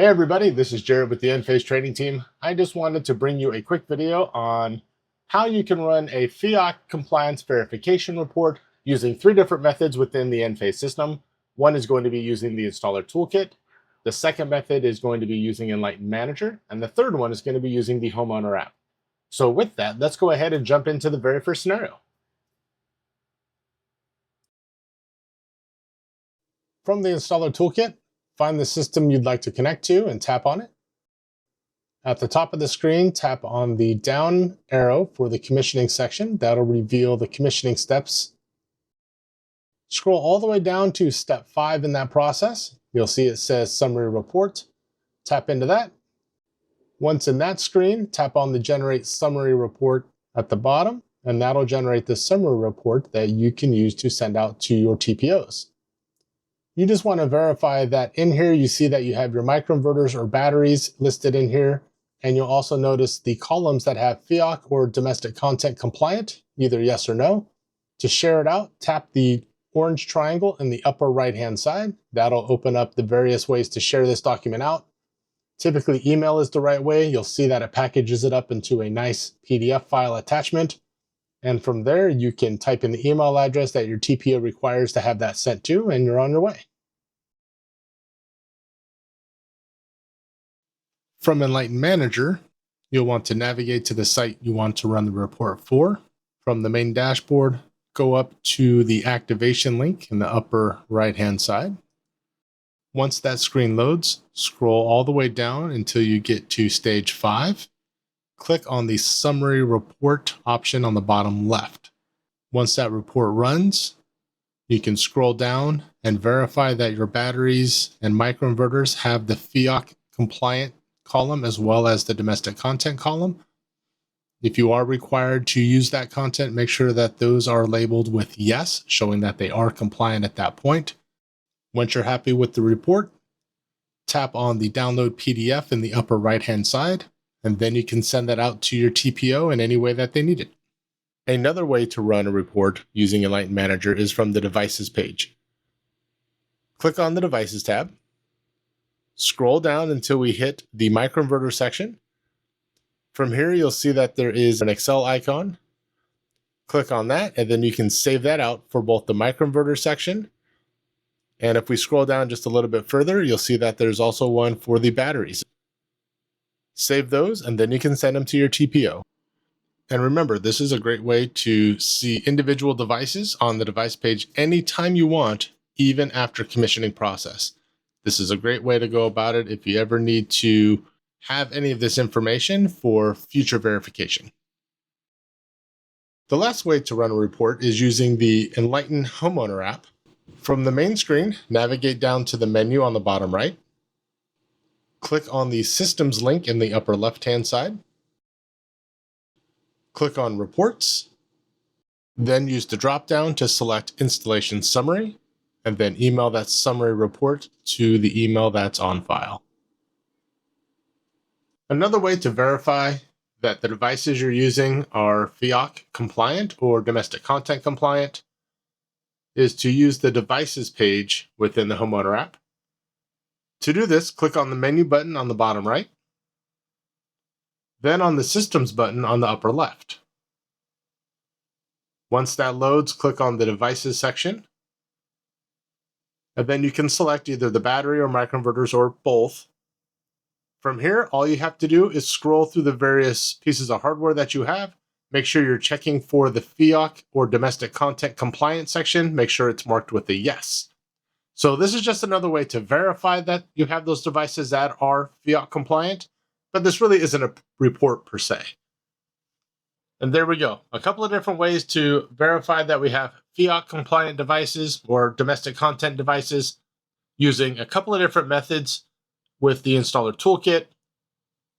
Hey everybody, this is Jared with the Enphase training team. I just wanted to bring you a quick video on how you can run a FEOC compliance verification report using 3 different methods within the Enphase system. One is going to be using the Installer Toolkit. The second method is going to be using Enlighten Manager. And the third one is going to be using the Homeowner App. So with that, let's go ahead and jump into the very first scenario. From the Installer Toolkit, find the system you'd like to connect to and tap on it. At the top of the screen, tap on the down arrow for the commissioning section. That'll reveal the commissioning steps. Scroll all the way down to step 5 in that process. You'll see it says Summary Report. Tap into that. Once in that screen, tap on the Generate Summary Report at the bottom, and that'll generate the summary report that you can use to send out to your TPOs. You just want to verify that in here you see that you have your microinverters or batteries listed in here, and you'll also notice the columns that have FEOC or domestic content compliant, either yes or no. To share it out, tap the orange triangle in the upper right hand side. That'll open up the various ways to share this document out. Typically email is the right way. You'll see that it packages it up into a nice PDF file attachment. And from there, you can type in the email address that your TPO requires to have that sent to, and you're on your way. From Enlighten Manager, you'll want to navigate to the site you want to run the report for. From the main dashboard, go up to the activation link in the upper right-hand side. Once that screen loads, scroll all the way down until you get to stage 5. Click on the Summary Report option on the bottom left. Once that report runs, you can scroll down and verify that your batteries and microinverters have the FEOC Compliant column as well as the domestic content column. If you are required to use that content, make sure that those are labeled with yes, showing that they are compliant at that point. Once you're happy with the report, tap on the Download PDF in the upper right-hand side, and then you can send that out to your TPO in any way that they need it. Another way to run a report using Enlighten Manager is from the Devices page. Click on the Devices tab. Scroll down until we hit the microinverter section. From here, you'll see that there is an Excel icon. Click on that, and then you can save that out for both the microinverter section. And if we scroll down just a little bit further, you'll see that there's also one for the batteries. Save those, and then you can send them to your TPO. And remember, this is a great way to see individual devices on the device page anytime you want, even after commissioning process. This is a great way to go about it if you ever need to have any of this information for future verification. The last way to run a report is using the Enlighten Homeowner App. From the main screen, navigate down to the menu on the bottom right. Click on the Systems link in the upper left-hand side. Click on Reports. Then use the drop-down to select Installation Summary, and then email that summary report to the email that's on file. Another way to verify that the devices you're using are FEOC compliant or domestic content compliant is to use the Devices page within the Homeowner App. To do this, click on the Menu button on the bottom right, then on the Systems button on the upper left. Once that loads, click on the Devices section, and then you can select either the battery or microinverters or both. From here, all you have to do is scroll through the various pieces of hardware that you have. Make sure you're checking for the FEOC or domestic content compliant section. Make sure it's marked with a yes. So this is just another way to verify that you have those devices that are FEOC compliant, but this really isn't a report per se. And there we go. A couple of different ways to verify that we have FEOC compliant devices or domestic content devices using a couple of different methods with the Installer Toolkit,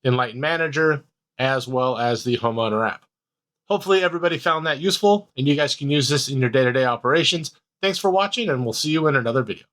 Enlighten Manager, as well as the Homeowner App. Hopefully everybody found that useful and you guys can use this in your day-to-day operations. Thanks for watching, and we'll see you in another video.